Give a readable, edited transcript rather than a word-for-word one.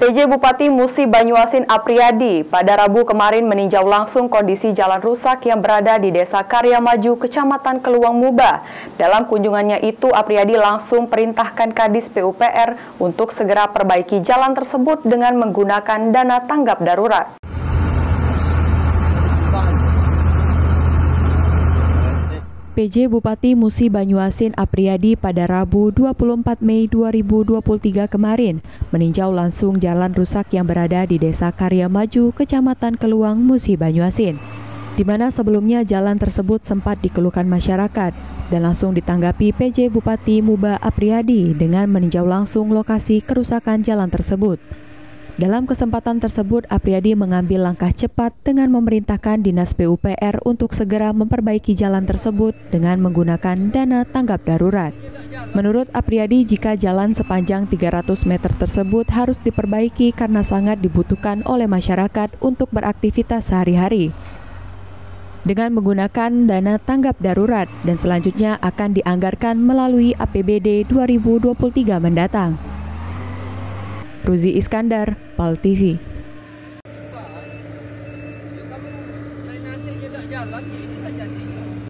PJ Bupati Musi Banyuasin Apriyadi pada Rabu kemarin meninjau langsung kondisi jalan rusak yang berada di Desa Karya Maju, Kecamatan Keluang Muba. Dalam kunjungannya itu, Apriyadi langsung perintahkan Kadis PUPR untuk segera perbaiki jalan tersebut dengan menggunakan dana tanggap darurat. PJ Bupati Musi Banyuasin Apriyadi pada Rabu 24 Mei 2023 kemarin meninjau langsung jalan rusak yang berada di Desa Karya Maju, Kecamatan Keluang, Musi Banyuasin, di mana sebelumnya jalan tersebut sempat dikeluhkan masyarakat, dan langsung ditanggapi PJ Bupati Muba Apriyadi dengan meninjau langsung lokasi kerusakan jalan tersebut. Dalam kesempatan tersebut, Apriyadi mengambil langkah cepat dengan memerintahkan Dinas PUPR untuk segera memperbaiki jalan tersebut dengan menggunakan dana tanggap darurat. Menurut Apriyadi, jika jalan sepanjang 300 meter tersebut harus diperbaiki karena sangat dibutuhkan oleh masyarakat untuk beraktivitas sehari-hari dengan menggunakan dana tanggap darurat, dan selanjutnya akan dianggarkan melalui APBD 2023 mendatang. Ruzi Iskandar, PAL TV.